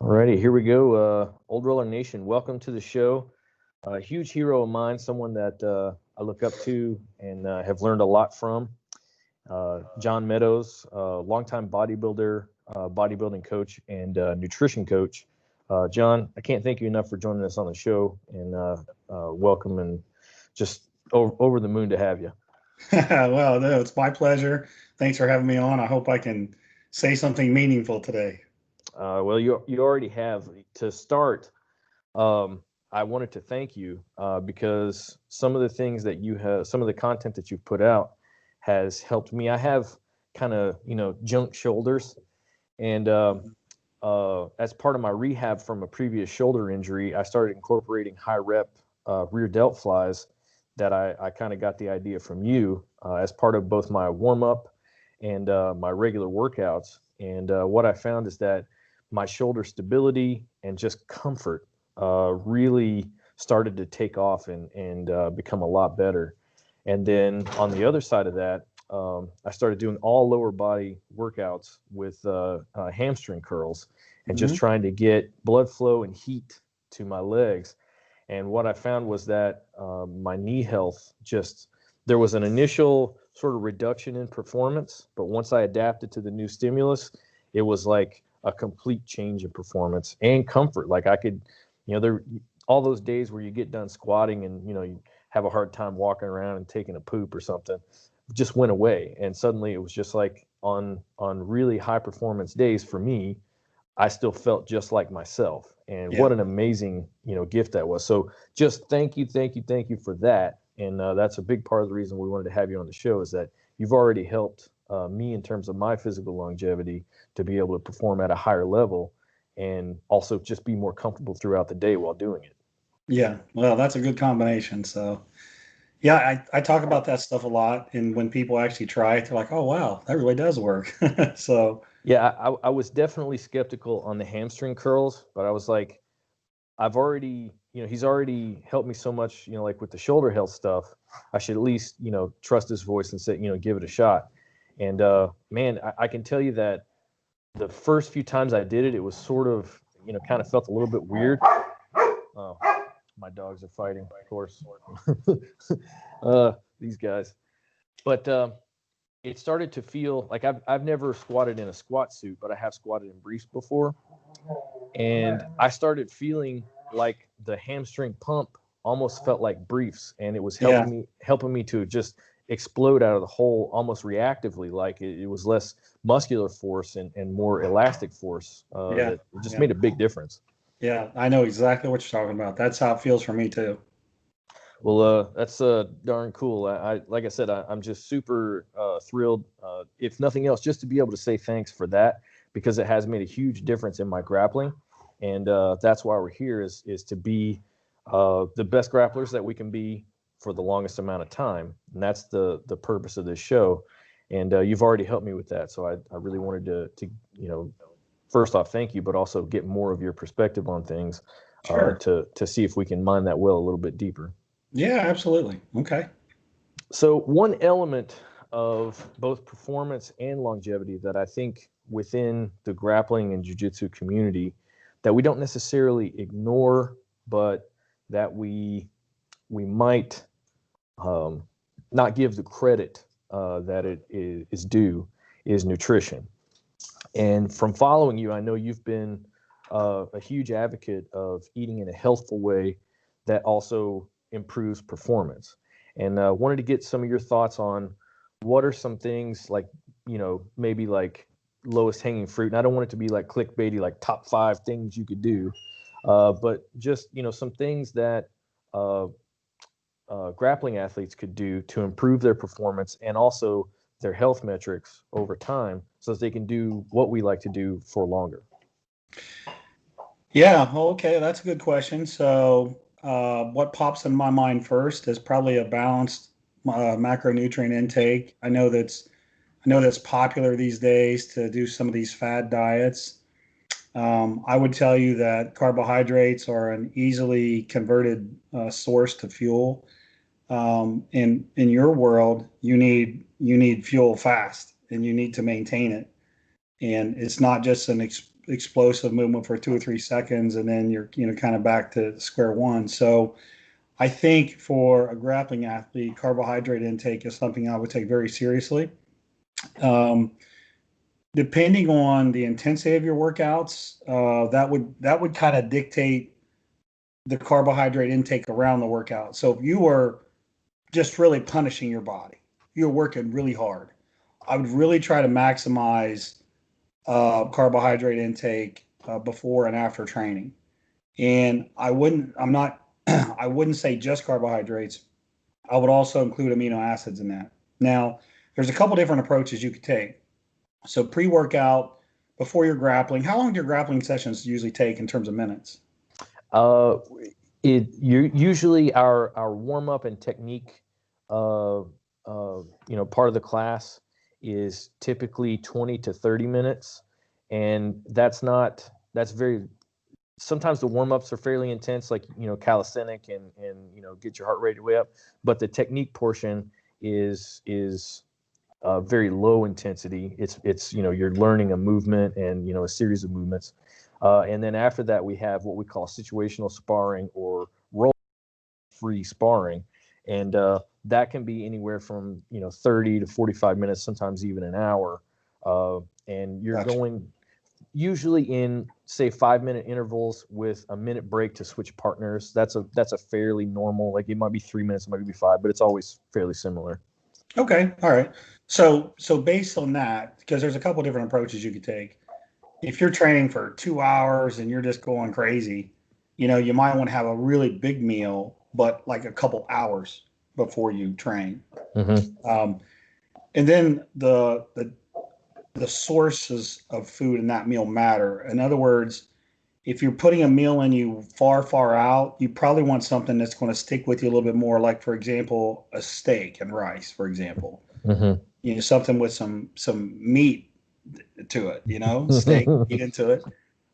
Alrighty, here we go. Old Roller Nation, welcome to the show. A huge hero of mine, someone that I look up to and have learned a lot from. John Meadows, longtime bodybuilder, bodybuilding coach, and nutrition coach. John, I can't thank you enough for joining us on the show, and welcome, and just over the moon to have you. Well, no, it's my pleasure. Thanks for having me on. I hope I can say something meaningful today. Well, you already have. To start, I wanted to thank you because some of the things that you have, some of the content that you've put out has helped me. I have kind of, junk shoulders. And as part of my rehab from a previous shoulder injury, I started incorporating high rep rear delt flies that I kind of got the idea from you as part of both my warm up and my regular workouts. And what I found is that my shoulder stability and just comfort really started to take off and become a lot better. And then on the other side of that, I started doing all lower body workouts with hamstring curls and just Hmm. trying to get blood flow and heat to my legs. And what I found was that my knee health just, there was an initial sort of reduction in performance, but once I adapted to the new stimulus, it was like a complete change in performance and comfort. Like I could, there, all those days where you get done squatting and, you have a hard time walking around and taking a poop or something just went away. And suddenly it was just like on really high performance days for me, I still felt just like myself. And Yeah. what an amazing, gift that was. So just thank you, thank you, thank you for that. And that's a big part of the reason we wanted to have you on the show is that you've already helped me in terms of my physical longevity to be able to perform at a higher level and also just be more comfortable throughout the day while doing it. Yeah. Well, that's a good combination. So, yeah, I talk about that stuff a lot. And when people actually try it, they're like, oh, wow, that really does work. So, Yeah, I was definitely skeptical on the hamstring curls, but I was like, I've already, he's already helped me so much, like with the shoulder health stuff. I should at least, trust his voice and say, give it a shot. And man, I can tell you that the first few times I did it, it was sort of, kind of felt a little bit weird. Oh, my dogs are fighting, of course. These guys. But it started to feel like I've never squatted in a squat suit, but I have squatted in briefs before. And I started feeling like the hamstring pump almost felt like briefs, and it was yeah. helping me to just explode out of the hole almost reactively, like it was less muscular force and more elastic force Yeah. that it just Yeah. made a big difference. Yeah. I know exactly what you're talking about. That's how it feels for me, too. Well, that's darn cool. Like I said, I'm just super thrilled. If nothing else, just to be able to say thanks for that because it has made a huge difference in my grappling, and that's why we're here is to be the best grapplers that we can be for the longest amount of time, and that's the purpose of this show. And you've already helped me with that, so I really wanted to first off thank you, but also get more of your perspective on things Sure. to see if we can mine that well a little bit deeper. Yeah, absolutely. Okay. So one element of both performance and longevity that I think within the grappling and jiu-jitsu community that we don't necessarily ignore, but that we might um, not give the credit that it is due is nutrition. And from following you, I know you've been a huge advocate of eating in a healthful way that also improves performance. And wanted to get some of your thoughts on what are some things like, maybe like lowest hanging fruit. And I don't want it to be like clickbaity, like top 5 things you could do, but just, some things that uh, grappling athletes could do to improve their performance and also their health metrics over time so that they can do what we like to do for longer. Yeah, well, okay, that's a good question. So, what pops in my mind first is probably a balanced macronutrient intake. I know that's popular these days to do some of these fad diets. I would tell you that carbohydrates are an easily converted source to fuel. In your world, you need fuel fast, and you need to maintain it. And it's not just explosive movement for 2 or 3 seconds, and then you're kind of back to square one. So I think for a grappling athlete, carbohydrate intake is something I would take very seriously. Um, Depending on the intensity of your workouts, that would kind of dictate the carbohydrate intake around the workout. So if you were just really punishing your body, you're working really hard, I would really try to maximize carbohydrate intake before and after training. And I wouldn't say just carbohydrates. I would also include amino acids in that. Now, there's a couple different approaches you could take. So pre-workout, before you're grappling, how long do your grappling sessions usually take in terms of minutes? Uh, usually our warm up and technique, part of the class is typically 20 to 30 minutes, and that's very. Sometimes the warm ups are fairly intense, like calisthenic and get your heart rate way up, but the technique portion is very low intensity. It's you're learning a movement and a series of movements, and then after that we have what we call situational sparring or role free sparring, and that can be anywhere from 30 to 45 minutes, sometimes even an hour, and you're Gotcha. going usually in say 5-minute intervals with a minute break to switch partners. That's a fairly normal, like it might be 3 minutes, it might be five, but it's always fairly similar. Okay, all right. So based on that, because there's a couple different approaches you could take. If you're training for 2 hours and you're just going crazy, you might want to have a really big meal, but like a couple hours before you train. Mm-hmm. And then the sources of food in that meal matter. In other words, if you're putting a meal in you far out, you probably want something that's going to stick with you a little bit more. Like, for example, a steak and rice, for example. Mm-hmm. Something with some meat to it. Steak, meat into it.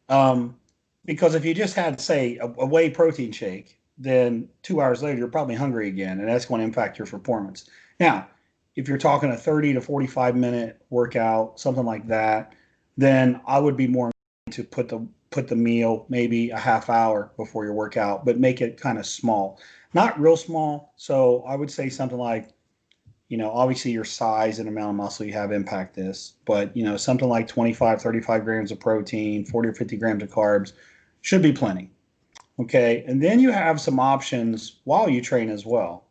Um, because if you just had, say, a whey protein shake, then 2 hours later you're probably hungry again, and that's going to impact your performance. Now, if you're talking a 30 to 45-minute workout, something like that, then I would be more to put the meal maybe a half hour before your workout, but make it kind of small, not real small. So I would say something like, obviously your size and amount of muscle you have impact this, but something like 25, 35 grams of protein, 40 or 50 grams of carbs should be plenty. Okay. And then you have some options while you train as well.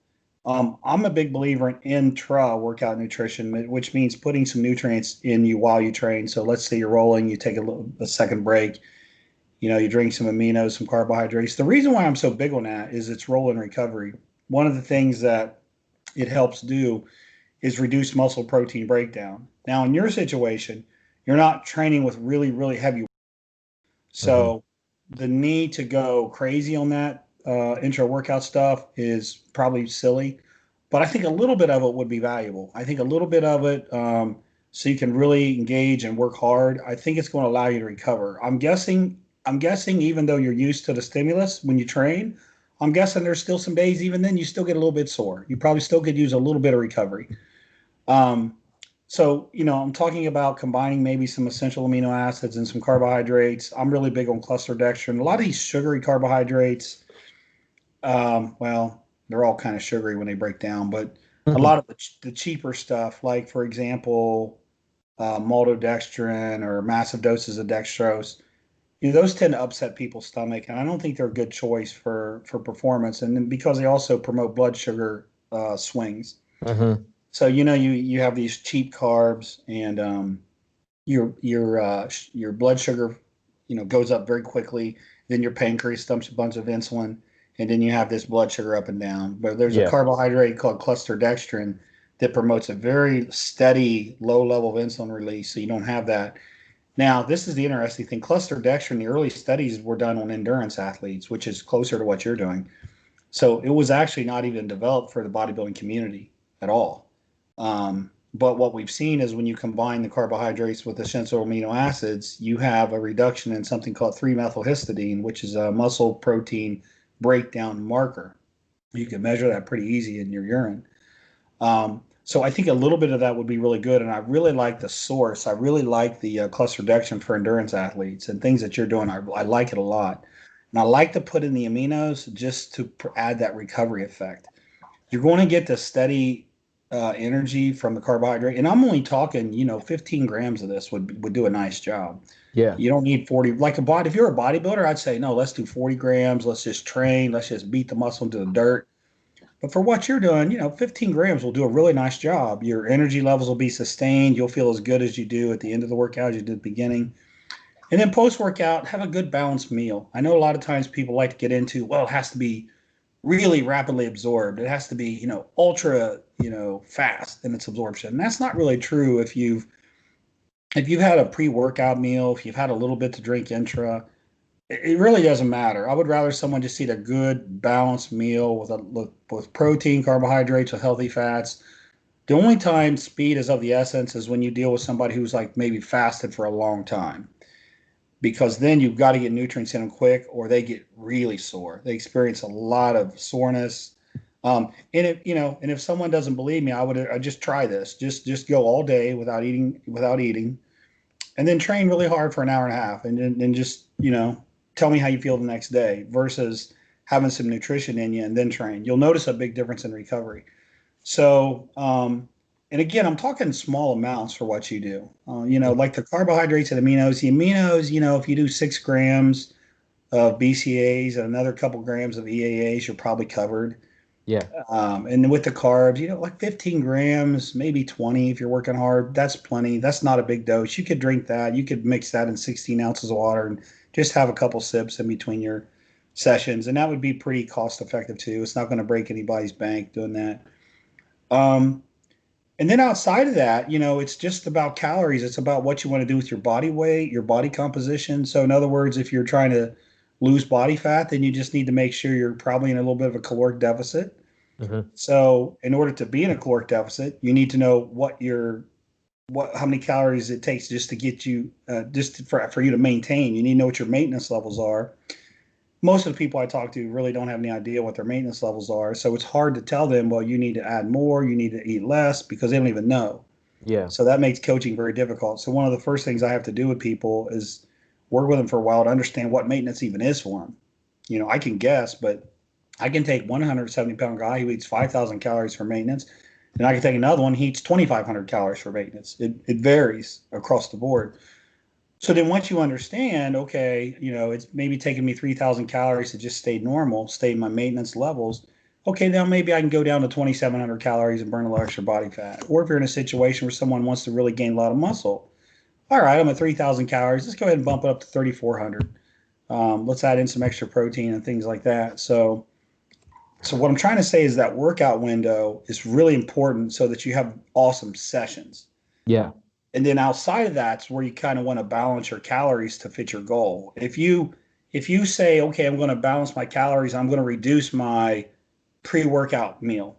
I'm a big believer in intra-workout nutrition, which means putting some nutrients in you while you train. So let's say you're rolling, you take a second break, you drink some aminos, some carbohydrates. The reason why I'm so big on that is it's roll and recovery. One of the things that it helps do is reduce muscle protein breakdown. Now, in your situation, you're not training with really, really heavy. So the need to go crazy on that intra workout stuff is probably silly, but I think a little bit of it would be valuable. I think a little bit of it, so you can really engage and work hard. I think it's going to allow you to recover. I'm guessing even though you're used to the stimulus when you train, I'm guessing there's still some days even then you still get a little bit sore. You probably still could use a little bit of recovery. Um, so, I'm talking about combining maybe some essential amino acids and some carbohydrates. I'm really big on cluster dextrin. A lot of these sugary carbohydrates, well, they're all kind of sugary when they break down, but a Mm-hmm. lot of the cheaper stuff, like for example, maltodextrin or massive doses of dextrose, those tend to upset people's stomach, and I don't think they're a good choice for performance. And then because they also promote blood sugar swings. Mm-hmm. So you have these cheap carbs, and your blood sugar goes up very quickly. Then your pancreas dumps a bunch of insulin, and then you have this blood sugar up and down. But there's a Yeah. carbohydrate called cluster dextrin that promotes a very steady low level of insulin release, so you don't have that. Now, this is the interesting thing. Cluster dextrin, the early studies were done on endurance athletes, which is closer to what you're doing. So it was actually not even developed for the bodybuilding community at all. But what we've seen is when you combine the carbohydrates with essential amino acids, you have a reduction in something called 3-methylhistidine, which is a muscle protein breakdown marker. You can measure that pretty easy in your urine. So I think a little bit of that would be really good. And I really like the source. I really like the cluster reduction for endurance athletes and things that you're doing. I like it a lot. And I like to put in the aminos just to add that recovery effect. You're going to get the steady energy from the carbohydrate. And I'm only talking, 15 grams of this would do a nice job. Yeah. You don't need 40. Like if you're a bodybuilder, I'd say, no, let's do 40 grams. Let's just train. Let's just beat the muscle into the dirt. But for what you're doing, 15 grams will do a really nice job. Your energy levels will be sustained. You'll feel as good as you do at the end of the workout as you did at the beginning. And then post workout, have a good balanced meal. I know a lot of times people like to get into, well, it has to be really rapidly absorbed. It has to be, ultra, fast in its absorption. And that's not really true if you've had a pre-workout meal, if you've had a little bit to drink intra, it really doesn't matter. I would rather someone just eat a good balanced meal with protein, carbohydrates, with healthy fats. The only time speed is of the essence is when you deal with somebody who's like maybe fasted for a long time, because then you've got to get nutrients in them quick, or they get really sore. They experience a lot of soreness. And if someone doesn't believe me, I'd just try this. Just go all day without eating, and then train really hard for an hour and a half, and then just tell me how you feel the next day versus having some nutrition in you and then train. You'll notice a big difference in recovery. So, and again, I'm talking small amounts for what you do. Like the carbohydrates and aminos. The aminos, if you do 6 grams of BCAAs and another couple grams of EAAs, you're probably covered. Yeah. And with the carbs, like 15 grams, maybe 20 if you're working hard. That's plenty. That's not a big dose. You could drink that. You could mix that in 16 ounces of water and just have a couple sips in between your sessions. And that would be pretty cost effective too. It's not going to break anybody's bank doing that. Um, and then outside of that, it's just about calories. It's about what you want to do with your body weight, your body composition. So in other words, if you're trying to lose body fat, then you just need to make sure you're probably in a little bit of a caloric deficit. Mm-hmm. So in order to be in a caloric deficit, you need to know how many calories it takes just to get you, for you to maintain. You need to know what your maintenance levels are. Most of the people I talk to really don't have any idea what their maintenance levels are. So it's hard to tell them, well, you need to add more, you need to eat less, because they don't even know. Yeah. So that makes coaching very difficult. So one of the first things I have to do with people is work with them for a while to understand what maintenance even is for them. I can guess, but I can take 170-pound guy who eats 5,000 calories for maintenance, and I can take another one, he eats 2,500 calories for maintenance. It varies across the board. So then once you understand, okay, it's maybe taking me 3,000 calories to just stay normal, stay in my maintenance levels. Okay, now maybe I can go down to 2,700 calories and burn a lot extra body fat. Or if you're in a situation where someone wants to really gain a lot of muscle, all right, I'm at 3,000 calories. Let's go ahead and bump it up to 3,400. Let's add in some extra protein and things like that. So what I'm trying to say is that workout window is really important so that you have awesome sessions. Yeah. And then outside of that's where you kind of want to balance your calories to fit your goal. If you say, okay, I'm going to balance my calories, I'm going to reduce my pre-workout meal.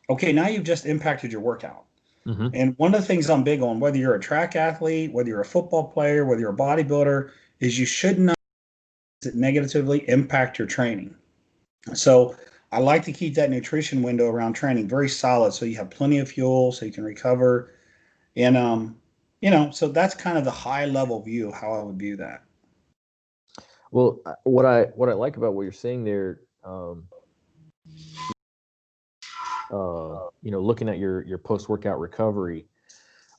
Okay, now you've just impacted your workout. Mm-hmm. And one of the things I'm big on, whether you're a track athlete, whether you're a football player, whether you're a bodybuilder, is you should not negatively impact your training. So I like to keep that nutrition window around training very solid, so you have plenty of fuel, so you can recover. And so that's kind of the high level view of how I would view that. Well, what I like about what you're saying there, looking at your post workout recovery,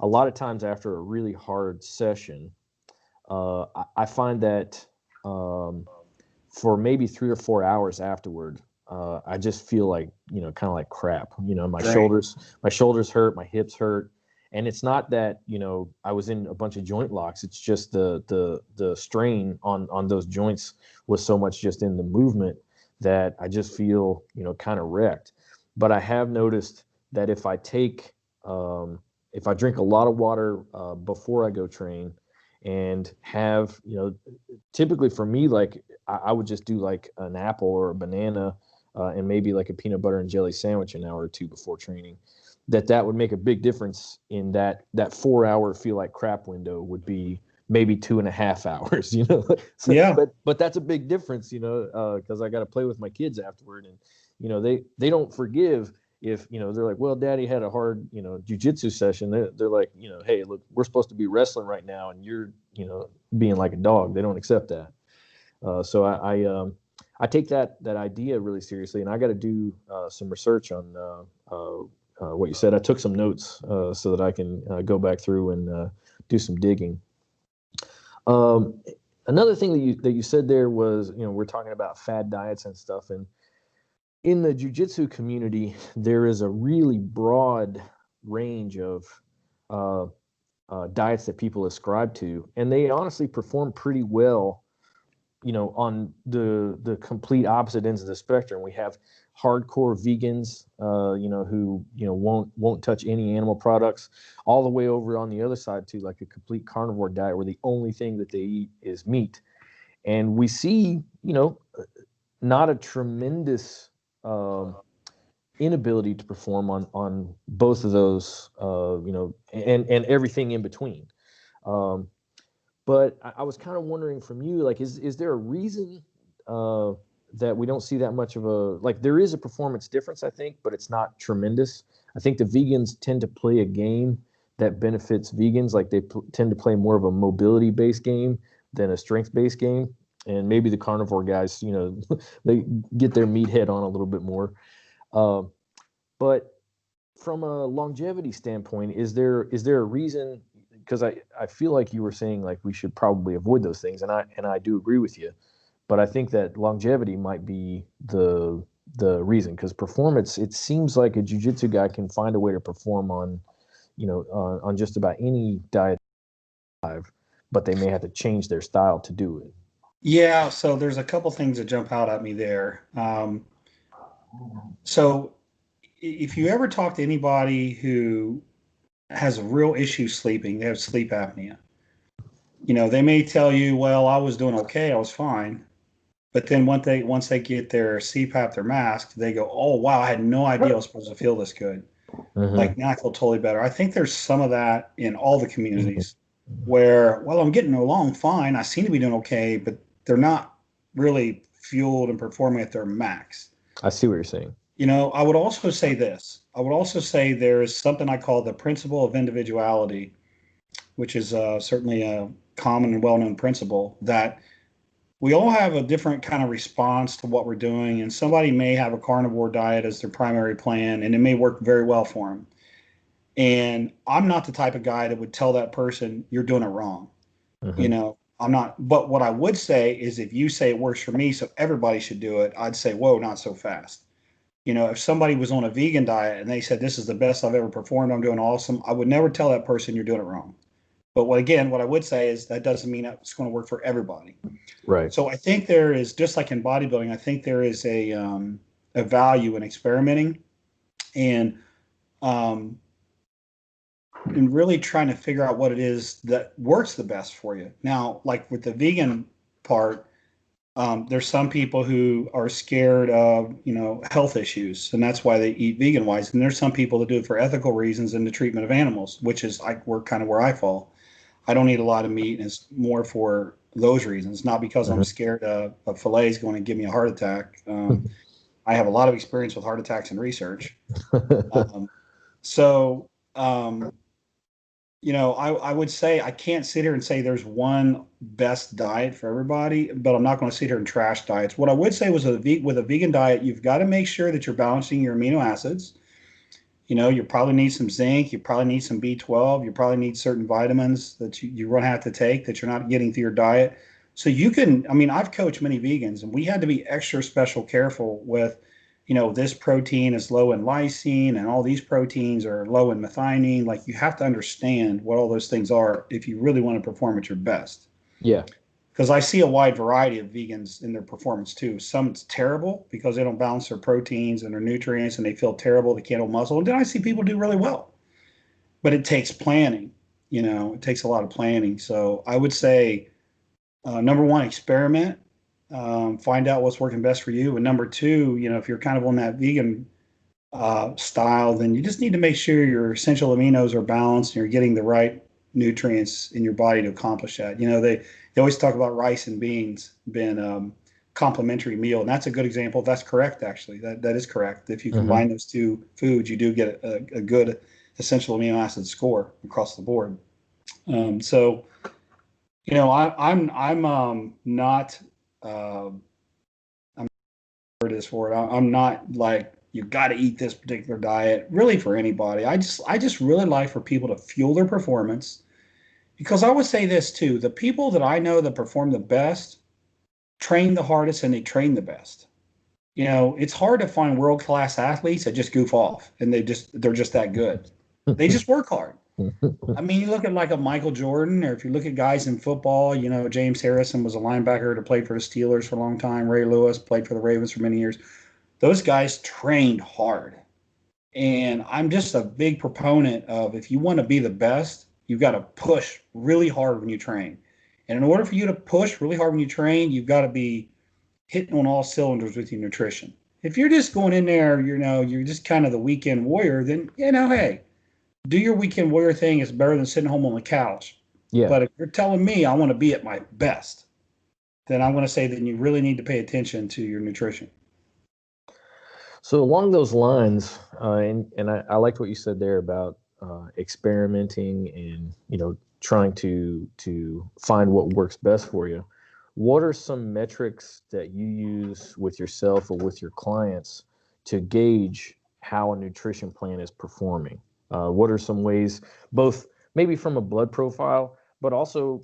a lot of times after a really hard session, I find that for maybe 3 or 4 hours afterward, I just feel like kind of like crap. My Right. shoulders hurt, my hips hurt. And it's not that, I was in a bunch of joint locks. It's just the strain on those joints was so much just in the movement that I just feel, kind of wrecked. But I have noticed that if I drink a lot of water before I go train and have, typically for me, like I would just do like an apple or a banana and maybe like a peanut butter and jelly sandwich an hour or two before training. That would make a big difference in that 4 hour feel like crap window would be maybe 2.5 hours, So, Yeah. but that's a big difference, because I got to play with my kids afterward, and they don't forgive. if, they're like, well, daddy had a hard, jujitsu session, they're like, hey, look, we're supposed to be wrestling right now, and you're, being like a dog. They don't accept that. So I take that idea really seriously, and I got to do some research on what you said. I took some notes so that I can go back through and do some digging. Another thing that you said there was, we're talking about fad diets and stuff, and in the jiu-jitsu community, there is a really broad range of diets that people ascribe to, and they honestly perform pretty well, on the complete opposite ends of the spectrum. We have hardcore vegans, who, won't touch any animal products, all the way over on the other side to like a complete carnivore diet where the only thing that they eat is meat. And we see, not a tremendous inability to perform on both of those, and everything in between. But I was kind of wondering from you, like, is there a reason that we don't see that much of a, like, there is a performance difference, I think, but it's not tremendous. I think the vegans tend to play a game that benefits vegans. Like, they tend to play more of a mobility-based game than a strength-based game. And maybe the carnivore guys, they get their meathead on a little bit more. But from a longevity standpoint, is there a reason? Because I feel like you were saying like we should probably avoid those things, and I do agree with you, but I think that longevity might be the reason, because performance, it seems like a jiu-jitsu guy can find a way to perform on, on just about any diet, but they may have to change their style to do it. Yeah, so there's a couple things that jump out at me there. So if you ever talk to anybody who has a real issue sleeping, they have sleep apnea. They may tell you, well, I was doing okay, I was fine. But then once they get their CPAP, their mask, they go, oh, wow, I had no idea I was supposed to feel this good. Mm-hmm. Like, now I feel totally better. I think there's some of that in all the communities where, well, I'm getting along fine. I seem to be doing okay, but they're not really fueled and performing at their max. I see what you're saying. I would also say this. I would also say there is something I call the principle of individuality, which is certainly a common and well-known principle, that we all have a different kind of response to what we're doing. And somebody may have a carnivore diet as their primary plan, and it may work very well for them. And I'm not the type of guy that would tell that person, you're doing it wrong. Mm-hmm. I'm not. But what I would say is, if you say it works for me, so everybody should do it, I'd say, whoa, not so fast. If somebody was on a vegan diet and they said, this is the best I've ever performed, I'm doing awesome, I would never tell that person you're doing it wrong. But what I would say is that doesn't mean it's going to work for everybody. Right. So I think there is, just like in bodybuilding, I think there is a value in experimenting and really trying to figure out what it is that works the best for you. Now, like with the vegan part, there's some people who are scared of, health issues, and that's why they eat vegan wise. And there's some people that do it for ethical reasons in the treatment of animals, which is kind of where I fall. I don't eat a lot of meat, and it's more for those reasons, not because I'm scared a fillet is going to give me a heart attack. I have a lot of experience with heart attacks and research. I would say I can't sit here and say there's one best diet for everybody, but I'm not going to sit here and trash diets. What I would say was with a vegan diet, you've got to make sure that you're balancing your amino acids. You probably need some zinc, you probably need some B12, you probably need certain vitamins that you're going to have to take that you're not getting through your diet. So I've coached many vegans, and we had to be extra special careful with, this protein is low in lysine and all these proteins are low in methionine. Like, you have to understand what all those things are if you really want to perform at your best. Yeah. Because I see a wide variety of vegans in their performance too. Some it's terrible because they don't balance their proteins and their nutrients and they feel terrible. They can't hold muscle. And then I see people do really well. But it takes planning. It takes a lot of planning. So I would say, number one, experiment. Find out what's working best for you. And number two, if you're kind of on that vegan style, then you just need to make sure your essential aminos are balanced and you're getting the right nutrients in your body to accomplish that. They always talk about rice and beans being complementary meal. And that's a good example. That's correct, actually. That is correct. If you Mm-hmm. combine those two foods, you do get a good essential amino acid score across the board. So, I'm not, word is for it. I'm not like you got to eat this particular diet really for anybody. I just really like for people to fuel their performance, because I would say this too: the people that I know that perform the best train the hardest and they train the best. It's hard to find world class athletes that just goof off and they're just that good. They just work hard. I mean, you look at like a Michael Jordan, or if you look at guys in football, James Harrison was a linebacker that played for the Steelers for a long time. Ray Lewis played for the Ravens for many years. Those guys trained hard. And I'm just a big proponent of, if you want to be the best, you've got to push really hard when you train. And in order for you to push really hard when you train, you've got to be hitting on all cylinders with your nutrition. If you're just going in there, you're just kind of the weekend warrior, then, hey, do your weekend warrior thing. Is better than sitting home on the couch. Yeah. But if you're telling me I want to be at my best, then I'm going to say that you really need to pay attention to your nutrition. So along those lines, and I liked what you said there about experimenting and trying to find what works best for you. What are some metrics that you use with yourself or with your clients to gauge how a nutrition plan is performing? What are some ways, both maybe from a blood profile, but also,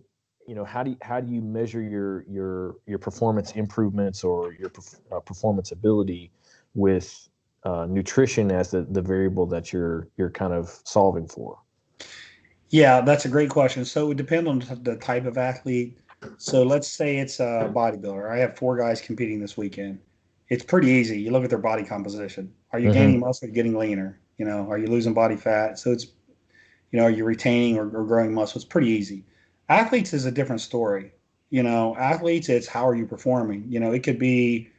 how do you measure your performance improvements or your performance ability with nutrition as the variable that you're kind of solving for? Yeah, that's a great question. So it would depend on the type of athlete. So let's say it's a bodybuilder. I have 4 guys competing this weekend. It's pretty easy. You look at their body composition. Are you gaining muscle or getting leaner? Are you losing body fat? So it's, are you retaining or growing muscle? It's pretty easy. Athletes is a different story. Athletes, it's how are you performing? It could be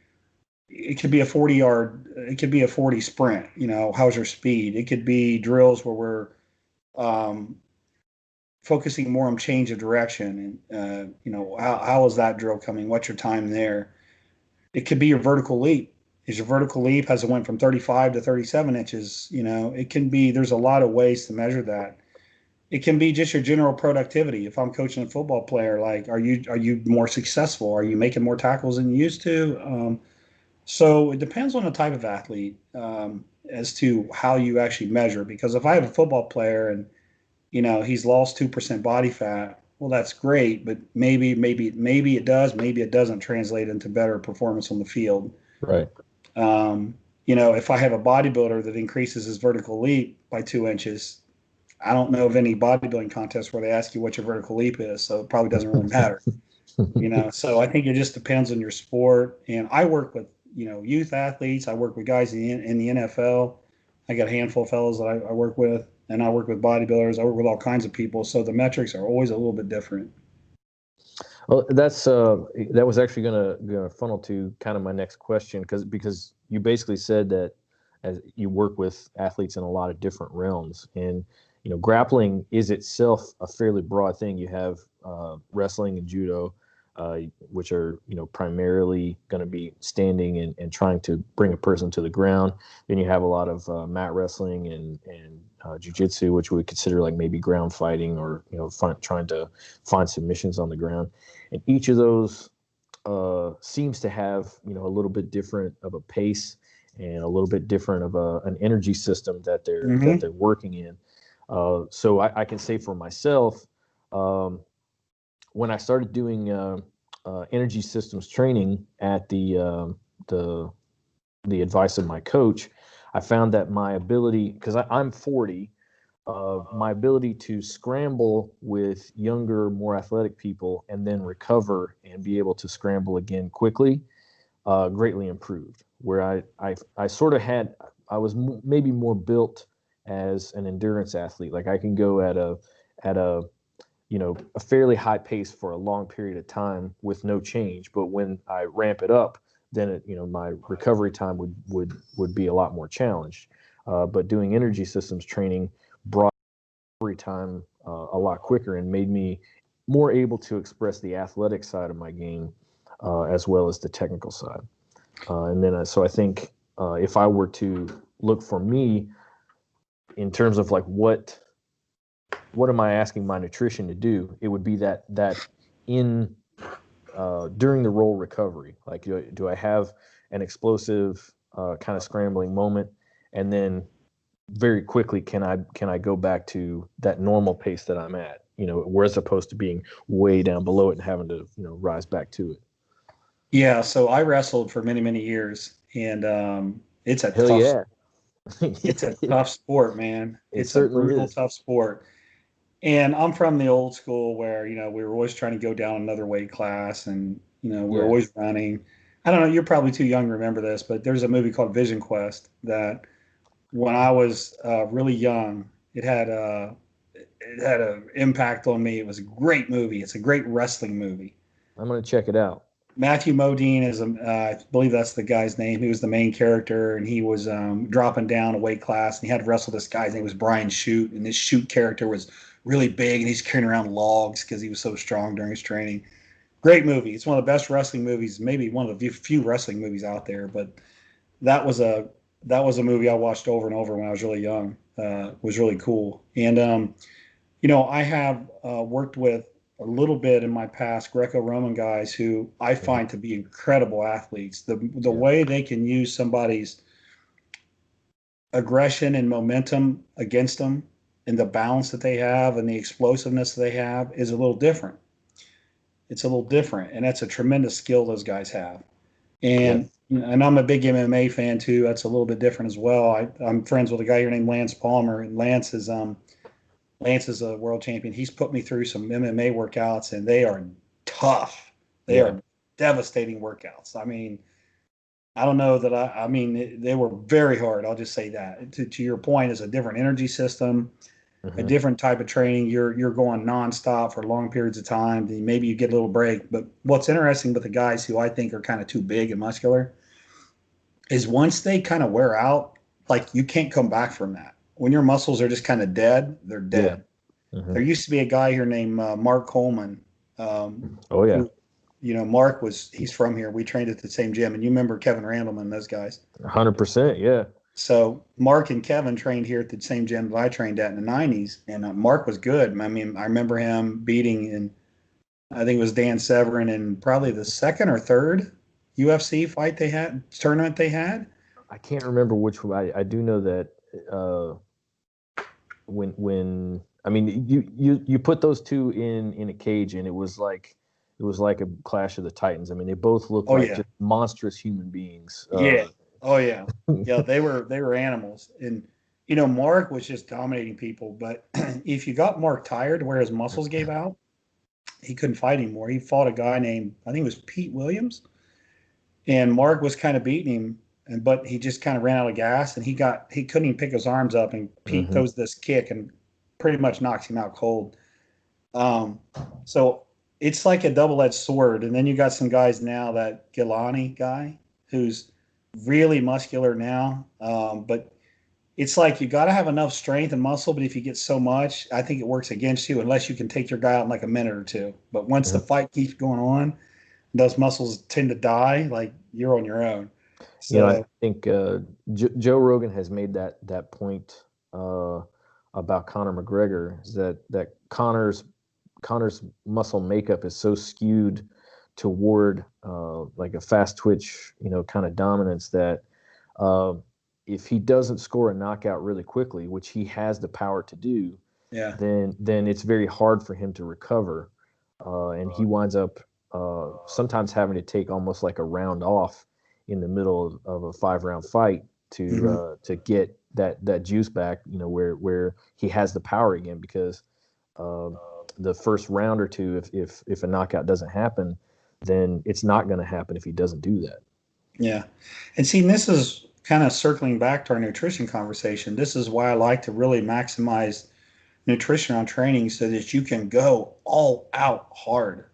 a 40-yard, it could be a 40 sprint. How's your speed? It could be drills where we're focusing more on change of direction, and how is that drill coming? What's your time there? It could be your vertical leap. Is your vertical leap, has it went from 35 to 37 inches? It can be. There's a lot of ways to measure that. It can be just your general productivity. If I'm coaching a football player, like, are you more successful? Are you making more tackles than you used to? So it depends on the type of athlete, as to how you actually measure. Because if I have a football player and he's lost 2% body fat, well, that's great, but maybe it does, maybe it doesn't translate into better performance on the field. Right. If I have a bodybuilder that increases his vertical leap by 2 inches, I don't know of any bodybuilding contest where they ask you what your vertical leap is, so it probably doesn't really matter. So I think it just depends on your sport. And I work with youth athletes. I work with guys in the NFL. I got a handful of fellows that I work with, and I work with bodybuilders. I work with all kinds of people, so the metrics are always a little bit different. Well, that was actually gonna funnel to kind of my next question, because you basically said that as you work with athletes in a lot of different realms, and grappling is itself a fairly broad thing. You have wrestling and judo, which are primarily going to be standing and trying to bring a person to the ground. Then you have a lot of mat wrestling and jiu-jitsu, which we would consider like maybe ground fighting, or trying to find submissions on the ground. And each of those seems to have a little bit different of a pace and a little bit different of an energy system that they're working in. So I can say for myself, when I started doing energy systems training at the advice of my coach, I found that my ability, because I'm 40, my ability to scramble with younger, more athletic people and then recover and be able to scramble again quickly greatly improved. Where I sort of I was maybe more built as an endurance athlete. Like I can go at a a fairly high pace for a long period of time with no change. But when I ramp it up, then my recovery time would be a lot more challenged. But doing energy systems training brought recovery time a lot quicker and made me more able to express the athletic side of my game as well as the technical side. And then, so I think if I were to look for me in terms of like what am I asking my nutrition to do, it would be that in during the roll recovery, like do I have an explosive kind of scrambling moment, and then very quickly can I go back to that normal pace that I'm at, whereas opposed to being way down below it and having to rise back to it. Yeah, so I wrestled for many, many years, and it's a Hell tough yeah. it's a tough sport, man. It It's a certainly brutal, is. tough sport. And I'm from the old school where, we were always trying to go down another weight class, and, we are Yeah. always running. I don't know, you're probably too young to remember this, but there's a movie called Vision Quest that when I was really young, it had an impact on me. It was a great movie. It's a great wrestling movie. I'm gonna check it out. Matthew Modine is, I believe that's the guy's name. He was the main character, and he was dropping down a weight class, and he had to wrestle this guy's name was Brian Shoot, and this Shoot character was really big, and he's carrying around logs because he was so strong during his training. Great movie. It's one of the best wrestling movies, maybe one of the few wrestling movies out there. But that was a movie I watched over and over when I was really young. It was really cool, and I have worked with a little bit in my past Greco-Roman guys who I find to be incredible athletes. The Yeah. way they can use somebody's aggression and momentum against them, and the balance that they have and the explosiveness that they have is a little different. It's a little different, and that's a tremendous skill those guys have. Yeah. And I'm a big MMA fan too. That's a little bit different as well. I'm friends with a guy here named Lance Palmer, and Lance is a world champion. He's put me through some MMA workouts, and they are tough. They Yeah. are devastating workouts. I mean, I don't know that I mean, they were very hard. I'll just say that. To your point, it's a different energy system, a Hmm. different type of training. You're going nonstop for long periods of time. Maybe you get a little break. But what's interesting with the guys who I think are kind of too big and muscular is once they kind of wear out, like you can't come back from that. When your muscles are just kind of dead, they're Yeah. dead. Hmm. There used to be a guy here named Mark Coleman, Oh yeah. who, Mark he's from here. We trained at the same gym, and you remember Kevin Randleman, those guys. 100%. Yeah. So Mark and Kevin trained here at the same gym that I trained at in the '90s, and Mark was good. I mean, I remember him beating, in I think it was Dan Severn in probably the second or third UFC fight they had, tournament they had. I can't remember which one. I do know that uh, when I mean you put those two in a cage, and it was like a clash of the titans. I mean, they both look Oh like yeah, just monstrous human beings. yeah, oh yeah, yeah. They were animals, and Mark was just dominating people. But if you got Mark tired, where his muscles gave out, he couldn't fight anymore. He fought a guy named, I think it was Pete Williams, and Mark was kind of beating him, but he just kind of ran out of gas, and he couldn't even pick his arms up, and Pete Hmm. throws this kick and pretty much knocks him out cold. Um, so it's like a double-edged sword. And then you got some guys now, that Gilani guy who's really muscular now, but it's like you got to have enough strength and muscle, but if you get so much, I think it works against you unless you can take your guy out in like a minute or two. But once the fight keeps going on, those muscles tend to die. Like you're on your own. I So think Joe Rogan has made that point about Conor McGregor, is that Connor's muscle makeup is so skewed toward like a fast twitch, kind of dominance, that uh, if he doesn't score a knockout really quickly, which he has the power to do, yeah, then it's very hard for him to recover, and he winds up sometimes having to take almost like a round off in the middle of a 5 round fight hmm to get that juice back, where he has the power again, because uh, the first round or two, if a knockout doesn't happen, then it's not going to happen if he doesn't do that. yeah. And see, this is kind of circling back to our nutrition conversation. This is why I like to really maximize nutrition on training so that you can go all out hard.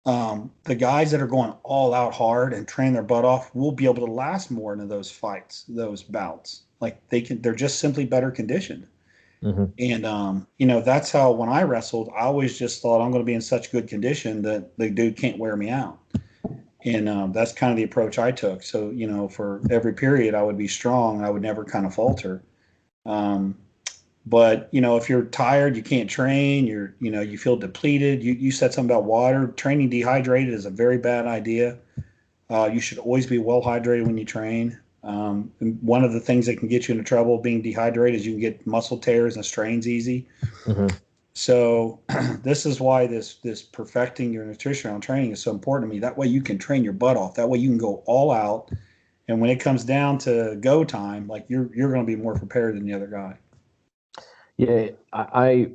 The guys that are going all out hard and train their butt off will be able to last more into those fights, those bouts. Like they're just simply better conditioned. Hmm. And that's how when I wrestled, I always just thought I'm going to be in such good condition that the dude can't wear me out. And that's kind of the approach I took. So, for every period I would be strong. I would never kind of falter. Um, but, if you're tired, you can't train, you feel depleted. You said something about water. Training dehydrated is a very bad idea. You should always be well hydrated when you train. And one of the things that can get you into trouble being dehydrated is you can get muscle tears and strains easy. Mm-hmm. So this is why this perfecting your nutritional training is so important to me. That way you can train your butt off. That way you can go all out. And when it comes down to go time, like you're going to be more prepared than the other guy. Yeah, I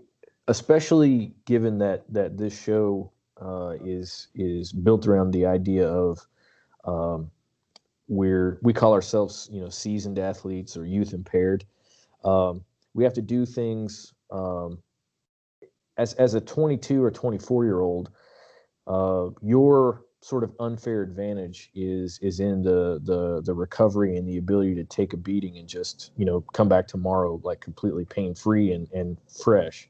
especially given that this show is built around the idea of um, we call ourselves seasoned athletes or youth impaired. We have to do things as a 22 or 24-year old. Your sort of unfair advantage is in the recovery and the ability to take a beating and just come back tomorrow like completely pain free and fresh.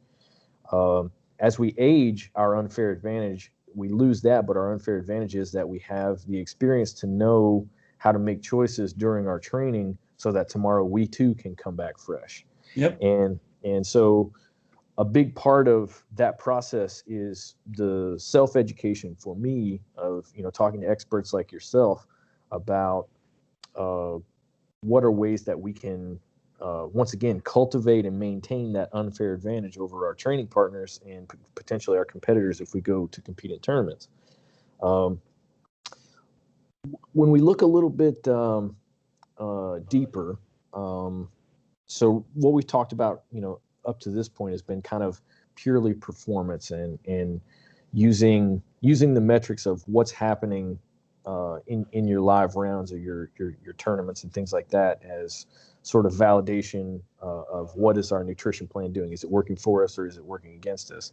As we age, our unfair advantage, we lose that, but our unfair advantage is that we have the experience to know how to make choices during our training so that tomorrow we too can come back fresh. Yep. And so a big part of that process is the self-education for me of talking to experts like yourself about uh, what are ways that we can once again cultivate and maintain that unfair advantage over our training partners and potentially our competitors if we go to compete in tournaments. Um, when we look a little bit deeper, so what we've talked about, up to this point has been kind of purely performance and using the metrics of what's happening in your live rounds or your tournaments and things like that as sort of validation of what is our nutrition plan doing? Is it working for us or is it working against us?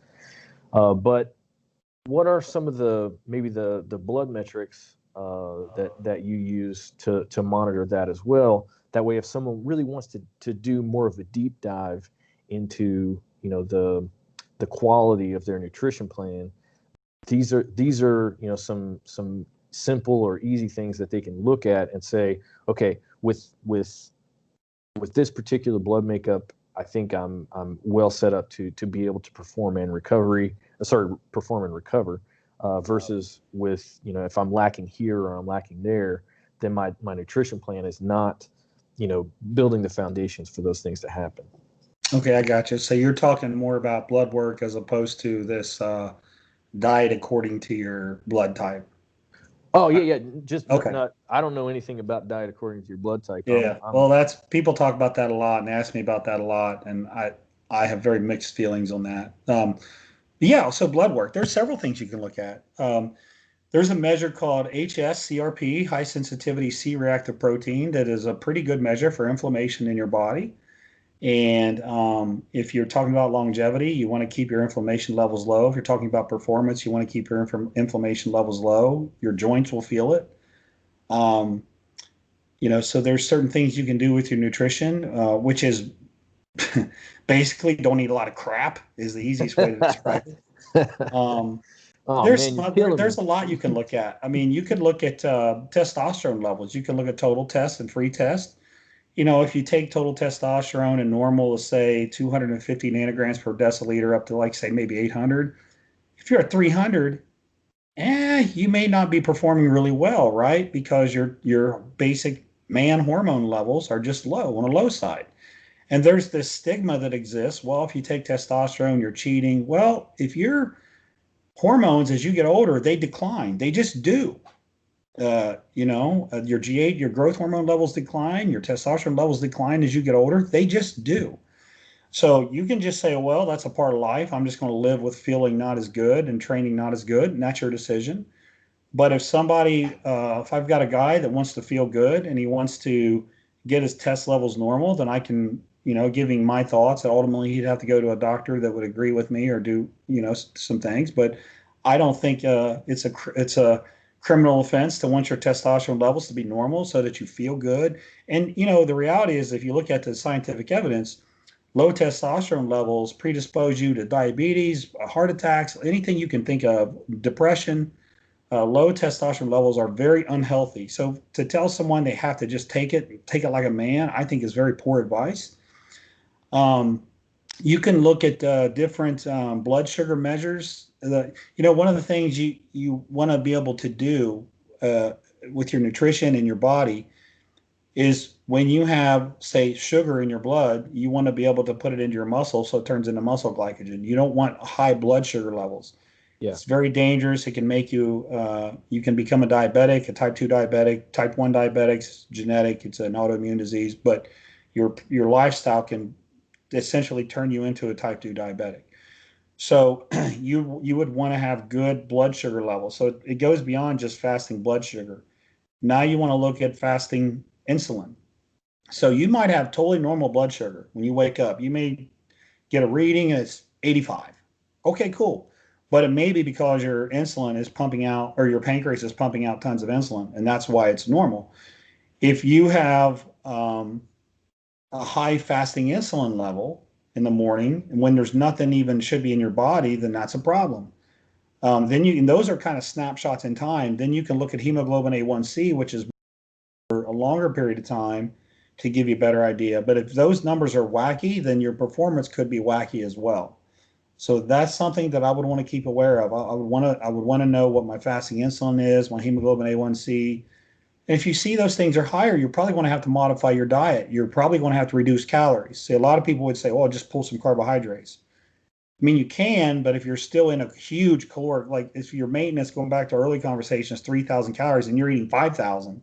But what are some of maybe the blood metrics that you use to monitor that as well? That way, if someone really wants to do more of a deep dive into the quality of their nutrition plan, these are some simple or easy things that they can look at and say, okay, with this particular blood makeup, I think I'm well set up to be able to perform and perform and recover. Versus with if I'm lacking here or I'm lacking there, then my nutrition plan is not building the foundations for those things to happen. Okay, I got you. So you're talking more about blood work as opposed to this diet according to your blood type. Oh yeah. Just Okay. not. I don't know anything about diet according to your blood type. Yeah. I'm Well, that's people talk about that a lot and ask me about that a lot, and I have very mixed feelings on that. Yeah. So blood work. There's several things you can look at. There's a measure called HSCRP, high sensitivity C-reactive protein, that is a pretty good measure for inflammation in your body. And if you're talking about longevity, you want to keep your inflammation levels low. If you're talking about performance, you want to keep your inflammation levels low. Your joints will feel it. Um, so there's certain things you can do with your nutrition, which is basically don't eat a lot of crap is the easiest way to describe it. Oh man, you're killing me. There's a lot you can look at. I mean, you could look at testosterone levels. You can look at total test and free test. If you take total testosterone and normal is say 250 nanograms per deciliter up to like say maybe 800, if you're at 300, you may not be performing really well, right? Because your basic man hormone levels are just low on the low side. And there's this stigma that exists. Well, if you take testosterone, you're cheating. Well, if your hormones as you get older, they decline. They just do. Your G8, your growth hormone levels decline, your testosterone levels decline as you get older. They just do. So you can just say, well, that's a part of life. I'm just going to live with feeling not as good and training not as good, and that's your decision. But if I've got a guy that wants to feel good and he wants to get his test levels normal, then I can, give him my thoughts. And ultimately, he'd have to go to a doctor that would agree with me or do, some things. But I don't think it's a criminal offense to want your testosterone levels to be normal so that you feel good. And the reality is, if you look at the scientific evidence, low testosterone levels predispose you to diabetes, heart attacks, anything you can think of, depression. low testosterone levels are very unhealthy. So to tell someone they have to just take it like a man, I think is very poor advice. Um, you can look at different blood sugar measures. One of the things you want to be able to do uh, with your nutrition and your body is when you have, say, sugar in your blood, you want to be able to put it into your muscle so it turns into muscle glycogen. You don't want high blood sugar levels. Yeah. It's very dangerous. It can make you, you can become a diabetic, a type 2 diabetic, type 1 diabetic, genetic, it's an autoimmune disease, but your lifestyle can essentially turn you into a type 2 diabetic. So you would want to have good blood sugar levels. So it goes beyond just fasting blood sugar. Now you want to look at fasting insulin. So you might have totally normal blood sugar when you wake up. You may get a reading and it's 85. Okay, cool. But it may be because your insulin is pumping out, or your pancreas is pumping out tons of insulin, and that's why it's normal. If you have a high fasting insulin level in the morning, and when there's nothing even should be in your body, then that's a problem. Then and those are kind of snapshots in time. Then you can look at hemoglobin A1C, which is for a longer period of time to give you a better idea. But if those numbers are wacky, then your performance could be wacky as well. So that's something that I would want to keep aware of. I would want to know what my fasting insulin is, my hemoglobin A1C. And if you see those things are higher, you're probably going to have to modify your diet. You're probably going to have to reduce calories. See, a lot of people would say, "Well, just pull some carbohydrates." I mean, you can, but if you're still in a huge caloric, like if your maintenance, going back to early conversations, 3,000 calories and you're eating 5,000,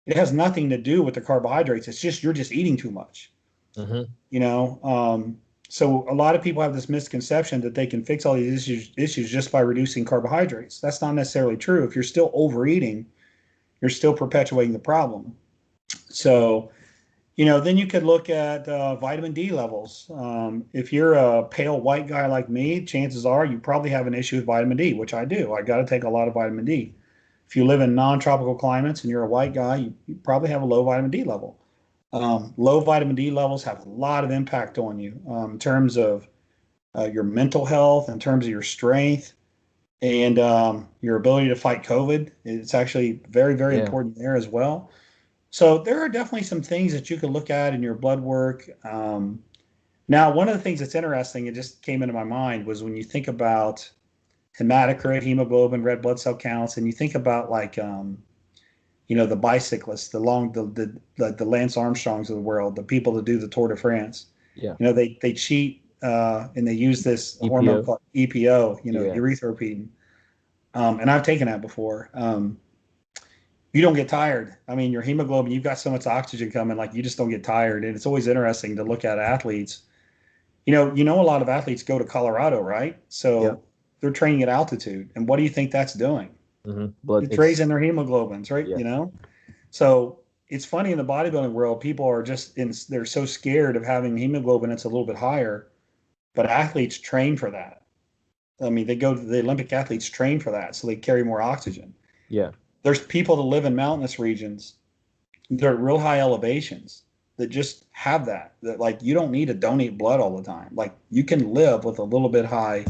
it has nothing to do with the carbohydrates. It's just you're just eating too much. Mm-hmm. You know, so a lot of people have this misconception that they can fix all these issues just by reducing carbohydrates. That's not necessarily true. If you're still overeating, you're still perpetuating the problem. So, then you could look at vitamin D levels. If you're a pale white guy like me, chances are you probably have an issue with vitamin D, which I do. I got to take a lot of vitamin D. If you live in non-tropical climates and you're a white guy, you probably have a low vitamin D level. Low vitamin D levels have a lot of impact on you in terms of your mental health, in terms of your strength, and your ability to fight COVID. It's actually very, very Yeah. important there as well. So there are definitely some things that you could look at in your blood work. Now, one of the things that's interesting, it just came into my mind, was when you think about hematocrit, hemoglobin, red blood cell counts, and you think about like the bicyclists, the Lance Armstrongs of the world, the people that do the Tour de France. Yeah. They cheat and they use this hormone EPO. called EPO, Yeah. erythropoietin. And I've taken that before. You don't get tired. I mean, your hemoglobin, you've got so much oxygen coming, like you just don't get tired. And it's always interesting to look at athletes. A lot of athletes go to Colorado, right? Yeah. So they're training at altitude. And what do you think that's doing? Mm-hmm. But It's raising their hemoglobins, right? yeah. So it's funny in the bodybuilding world, people are they're so scared of having hemoglobin that's a little bit higher, but athletes train for that. I mean, the Olympic athletes train for that, so they carry more oxygen. Yeah. There's people that live in mountainous regions, they're at real high elevations that just have that like you don't need to donate blood all the time. Like you can live with a little bit high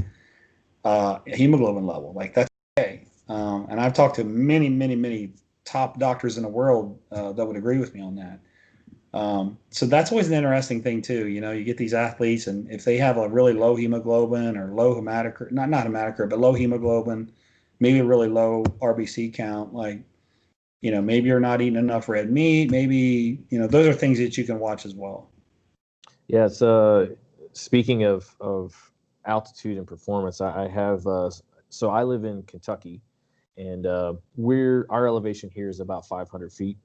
hemoglobin level. Like that's okay. And I've talked to many, many, many top doctors in the world that would agree with me on that. So that's always an interesting thing too. You get these athletes, and if they have a really low hemoglobin or low hematocrit, not hematocrit, but low hemoglobin, maybe a really low RBC count, like maybe you're not eating enough red meat. Maybe those are things that you can watch as well. Yeah. It's speaking of altitude and performance, I have so I live in Kentucky, and our elevation here is about 500 feet,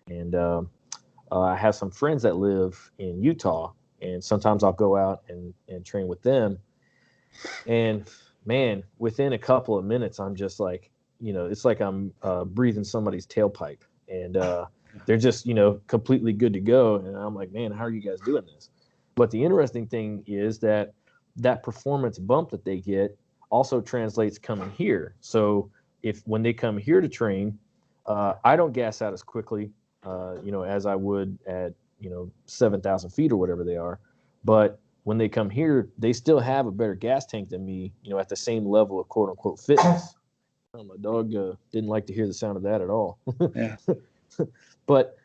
and I have some friends that live in Utah, and sometimes I'll go out and train with them. And man, within a couple of minutes, I'm just like, it's like I'm breathing somebody's tailpipe, and they're just, completely good to go. And I'm like, man, how are you guys doing this? But the interesting thing is that performance bump that they get also translates coming here. So when they come here to train, I don't gas out as quickly, as I would at 7,000 feet or whatever they are. But when they come here, they still have a better gas tank than me, at the same level of quote unquote fitness. My dog didn't like to hear the sound of that at all. Yeah. But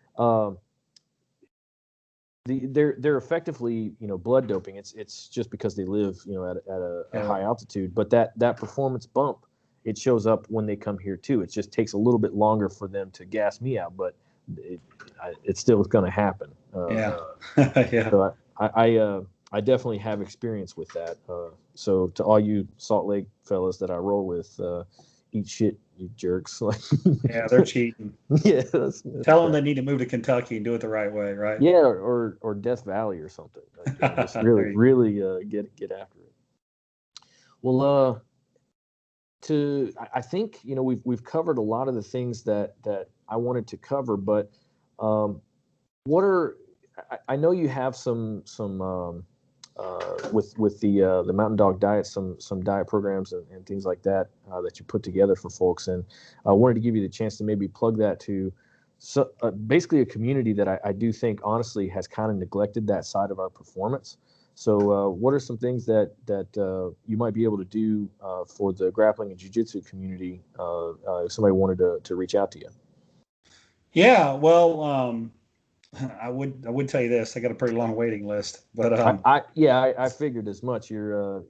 they're effectively, blood doping. It's just because they live, at a Yeah. high altitude. But that performance bump, it shows up when they come here too. It just takes a little bit longer for them to gas me out, but it's still going to happen. Yeah. Yeah. So I definitely have experience with that. So to all you Salt Lake fellas that I roll with, eat shit, you jerks. Like, Yeah, they're cheating. yeah, that's Tell them crap. they need to move to Kentucky and do it the right way, right? Yeah, or Death Valley or something. Like, just There you go. really get after it. Well, I think we've covered a lot of the things that I wanted to cover, but what are I know you have some with the Mountain Dog diet, some diet programs and things like that that you put together for folks, and I wanted to give you the chance to maybe plug that to basically a community that I do think honestly has kind of neglected that side of our performance. So what are some things that you might be able to do for the grappling and jiu-jitsu community if somebody wanted to reach out to you? Yeah, well, I would tell you this. I got a pretty long waiting list, but I figured as much. You're,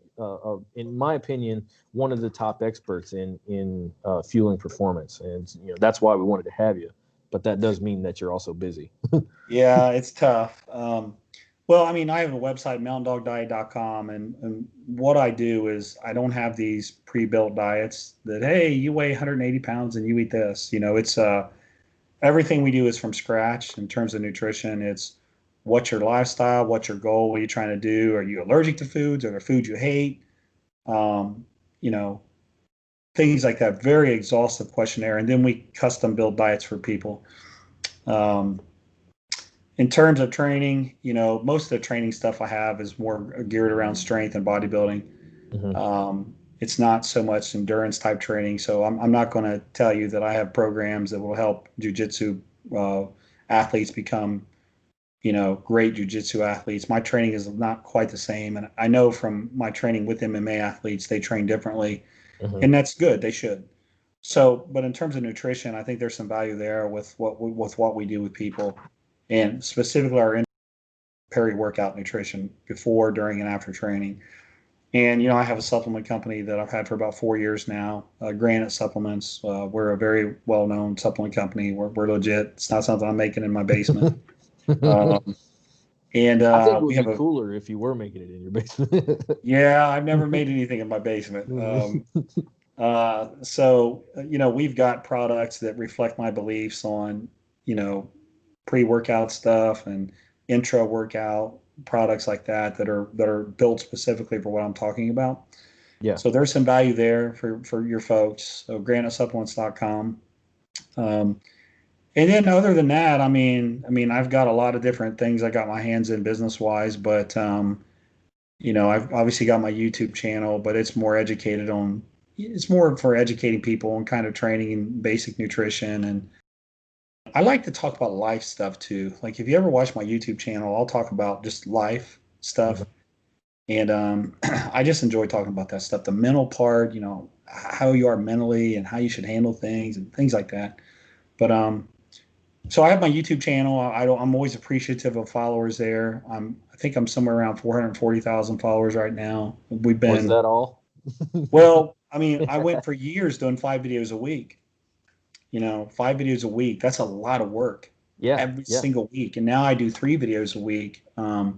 in my opinion, one of the top experts in fueling performance, and that's why we wanted to have you. But that does mean that you're also busy. yeah, it's tough. Well, I mean, I have a website, mountaindogdiet.com, and what I do is I don't have these pre-built diets that, hey, you weigh 180 pounds and you eat this. It's everything we do is from scratch in terms of nutrition. It's what's your lifestyle, what's your goal, what are you trying to do? Are you allergic to foods? Are there foods you hate? Um, you know, things like that. Very exhaustive questionnaire, and then we custom build diets for people. Um, in terms of training, most of the training stuff I have is more geared around strength and bodybuilding. Hmm. It's not so much endurance type training. So I'm not going to tell you that I have programs that will help jujitsu athletes become, great jujitsu athletes. My training is not quite the same. And I know from my training with MMA athletes, they train differently, Hmm. and that's good. They should. So, but in terms of nutrition, I think there's some value there with what we do with people, and specifically our peri-workout nutrition before, during, and after training. And I have a supplement company that I've had for about 4 years now, Granite Supplements. We're a very well-known supplement company. We're legit. It's not something I'm making in my basement. Um, and I think it would we be have a cooler if you were making it in your basement. yeah. I've never made anything in my basement. So we've got products that reflect my beliefs on you know pre-workout stuff and intra-workout products like that are built specifically for what I'm talking about. Yeah. So there's some value there for your folks. So granitesupplements.com. Um, and then other than that, I mean, I've got a lot of different things I got my hands in business wise, but I've obviously got my YouTube channel, but it's more for educating people and kind of training in basic nutrition. And I like to talk about life stuff too. Like if you ever watch my YouTube channel, I'll talk about just life stuff. Hmm. And I just enjoy talking about that stuff, the mental part, how you are mentally and how you should handle things and things like that. But so I have my YouTube channel. I'm always appreciative of followers there. I think I'm somewhere around 440,000 followers right now. We've Was been that all? well. I mean, I went for years doing 5 videos a week. 5 videos a week. That's a lot of work Yeah. every Yeah. single week. And now I do 3 videos a week. But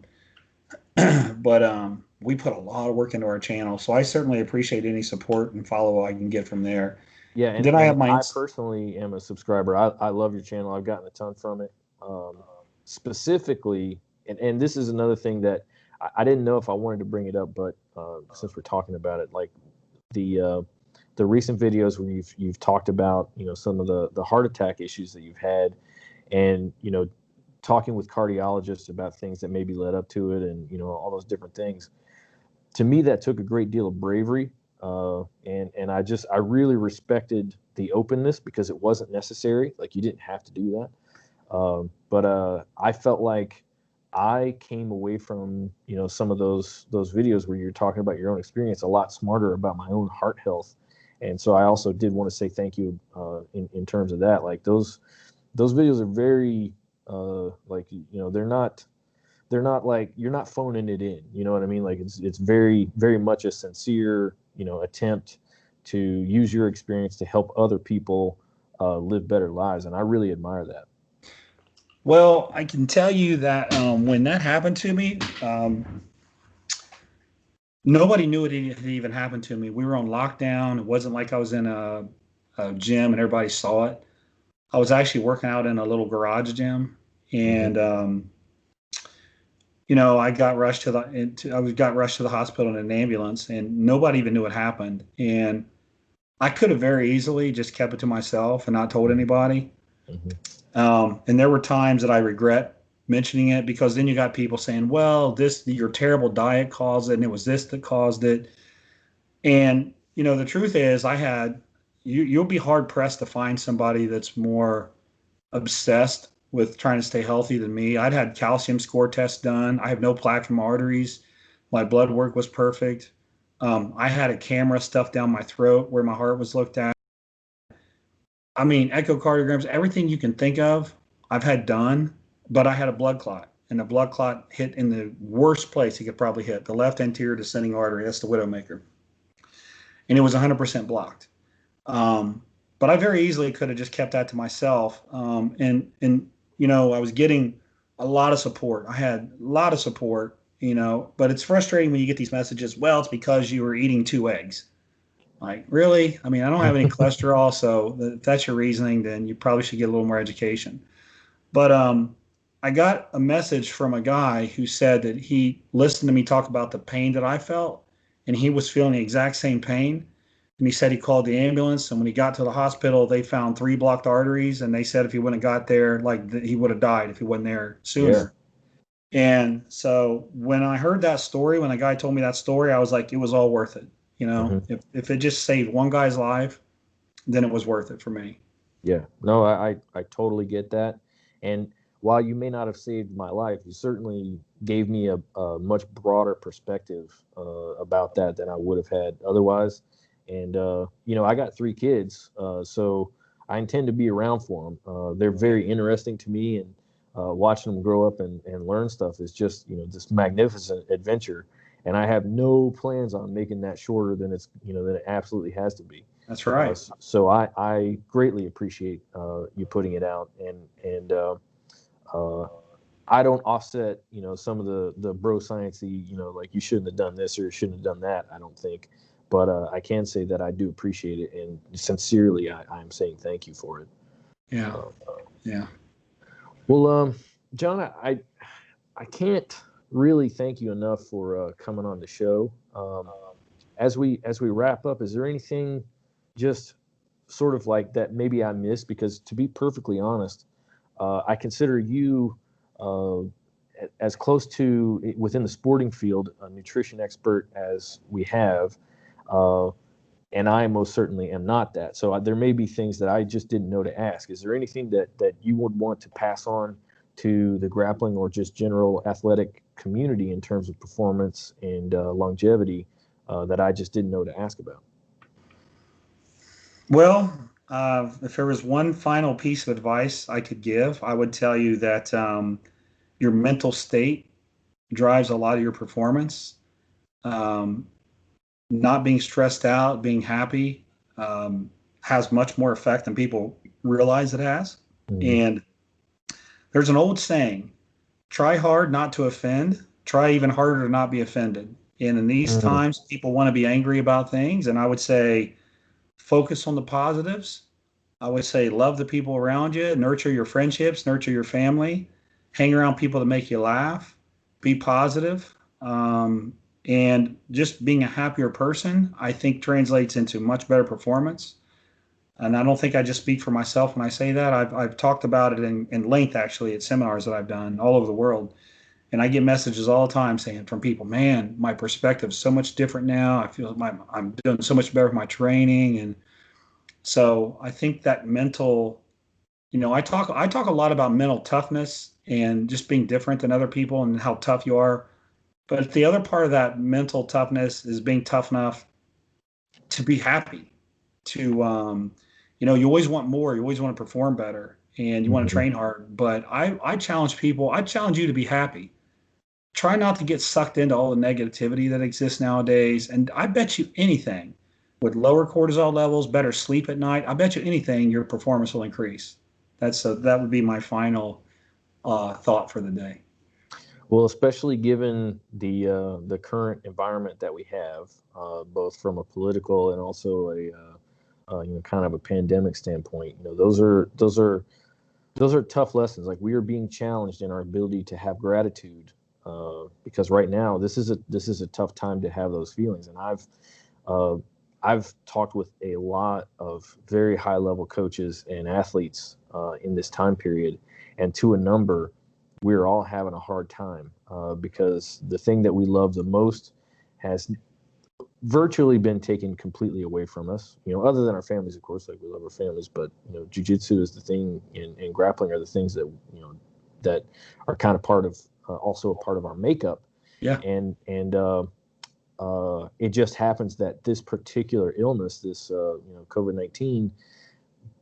we put a lot of work into our channel. So I certainly appreciate any support and follow I can get from there. Yeah, And then I have and my I personally am a subscriber. I love your channel. I've gotten a ton from it. Specifically, and this is another thing that I didn't know if I wanted to bring it up, but since we're talking about it, like the recent videos where you've talked about some of the heart attack issues that you've had, and talking with cardiologists about things that maybe led up to it, and all those different things. To me, that took a great deal of bravery, and I really respected the openness because it wasn't necessary. Like you didn't have to do that, but I felt like I came away from some of those videos where you're talking about your own experience a lot smarter about my own heart health, And so I also did want to say thank you in terms of that. Like those videos are very like, you know, they're not like, you're not phoning it in, you know what I mean? Like it's very, very much a sincere, you know, attempt to use your experience to help other people live better lives, and I really admire that. Well, I can tell you that when that happened to me, nobody knew it had even happened to me. We were on lockdown. It wasn't like I was in a gym and everybody saw it. I was actually working out in a little garage gym, Hmm. and you know, I got rushed to got rushed to the hospital in an ambulance, and nobody even knew what happened. And I could have very easily just kept it to myself and not told anybody. Hmm. And there were times that I regret mentioning it, because then you got people saying, well, this, your terrible diet caused it, and it was this that caused it. And, you know, the truth is, you'll be hard pressed to find somebody that's more obsessed with trying to stay healthy than me. I'd had calcium score tests done. I have no plaque from arteries. My blood work was perfect. I had a camera stuffed down my throat where my heart was looked at. I mean, echocardiograms, everything you can think of, I've had done, but I had a blood clot, and the blood clot hit in the worst place he could probably hit, the left anterior descending artery. That's the widowmaker. And it was 100% blocked. Um, but I very easily could have just kept that to myself. And you know, I was getting a lot of support. I had a lot of support, you know, but it's frustrating when you get these messages. Well, it's because you were eating 2 eggs. Like, really? I mean, I don't have any cholesterol, so if that's your reasoning, then you probably should get a little more education. But I got a message from a guy who said that he listened to me talk about the pain that I felt, and he was feeling the exact same pain. And he said he called the ambulance, and when he got to the hospital, they found 3 blocked arteries, and they said if he wouldn't have got there, like he would have died if he wasn't there Yes. sooner. And so when I heard that story, when a guy told me that story, I was like, it was all worth it. You know, Hmm. if it just saved one guy's life, then it was worth it for me. Yeah, no, I totally get that. And while you may not have saved my life, you certainly gave me a much broader perspective about that than I would have had otherwise. And you know, I got 3 kids, so I intend to be around for them. They're very interesting to me, and watching them grow up and learn stuff is just, you know, this magnificent adventure. And I have no plans on making that shorter than it's, you know, than it absolutely has to be. That's right. So I greatly appreciate you putting it out, and uh, I don't offset, you know, some of the bro sciencey, you know, like you shouldn't have done this or shouldn't have done that. I don't think, but I can say that I do appreciate it, and sincerely, I'm saying thank you for it. Yeah. Uh, Yeah. well, John, I can't really thank you enough for coming on the show. As we wrap up, is there anything just sort of like that maybe I missed? Because to be perfectly honest, I consider you uh, as close to within the sporting field a nutrition expert as we have, uh, and I most certainly am not that. So there may be things that I just didn't know to ask. Is there anything that you would want to pass on to the grappling or just general athletic community in terms of performance and longevity that I just didn't know to ask about? Well, if there was one final piece of advice I could give, I would tell you that your mental state drives a lot of your performance. Um, Not being stressed out, being happy, has much more effect than people realize it has. Mhm. And there's an old saying: try hard not to offend, try even harder to not be offended. And in these Mm. times, people want to be angry about things. And I would say, focus on the positives. I would say, love the people around you, nurture your friendships, nurture your family, hang around people that make you laugh, be positive. And just being a happier person, I think, translates into much better performance. And I don't think I just speak for myself when I say that. I've talked about it in length, actually, at seminars that I've done all over the world. And I get messages all the time saying from people, man, my perspective is so much different now. I feel I'm doing so much better with my training. And so I think that mental, you know, I talk a lot about mental toughness and just being different than other people and how tough you are. But the other part of that mental toughness is being tough enough to be happy. to you always want more. You always want to perform better, and you want to Mhm. train hard. But I challenge people. I challenge you to be happy. Try not to get sucked into all the negativity that exists nowadays. And I bet you anything, with lower cortisol levels, better sleep at night, I bet you anything your performance will increase. That would be my final thought for the day. Well, especially given the current environment that we have, both from a political and also kind of a pandemic standpoint, those are tough lessons. Like we are being challenged in our ability to have gratitude, because right now this is a tough time to have those feelings. And uh, I've talked with a lot of very high level coaches and athletes in this time period, and to a number, we're all having a hard time because the thing that we love the most has virtually been taken completely away from us. Other than our families, of course, like we love our families, but jujitsu is the thing, and grappling are the things that are kind of part of also a part of our makeup, Yeah. and it just happens that this particular illness, this COVID-19,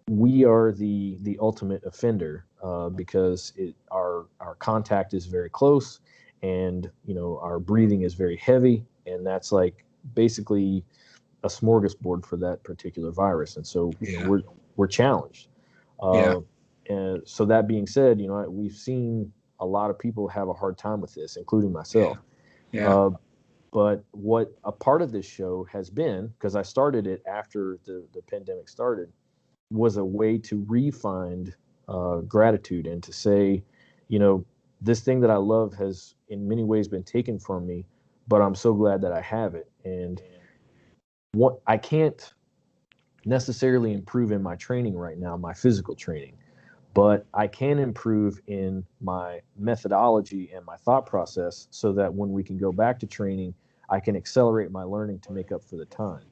we are the ultimate offender because our contact is very close, and our breathing is very heavy, and that's like basically a smorgasbord for that particular virus. And so Yeah. we're challenged. Yeah. uh, and so that being said, we've seen a lot of people have a hard time with this, including Yeah. myself. Yeah. uh, but what a part of this show has been, because I started it after the pandemic started, was a way to re-find gratitude and to say, you know, this thing that I love has in many ways been taken from me, but I'm so glad that I have it. And what I can't necessarily improve in my training right now, my physical training, but I can improve in my methodology and my thought process so that when we can go back to training, I can accelerate my learning to make up for the time.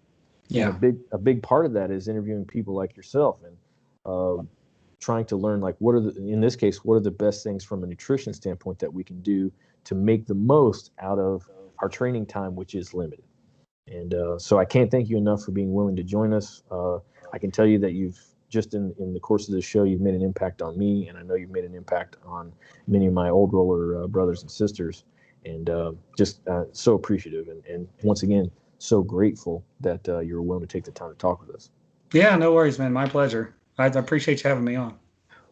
And a Yeah. big part of that is interviewing people like yourself and uh, trying to learn, like, in this case, what are the best things from a nutrition standpoint that we can do to make the most out of our training time, which is limited. And so I can't thank you enough for being willing to join us. I can tell you that you've just in the course of this show, you've made an impact on me, and I know you've made an impact on many of my old roller brothers and sisters. And just so appreciative, and once again, so grateful that you were willing to take the time to talk with us. Yeah. No worries, man. My pleasure. I appreciate you having me on.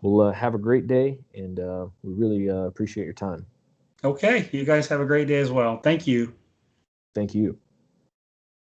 Well, have a great day, and we really appreciate your time. Okay. You guys have a great day as well. Thank you. Thank you.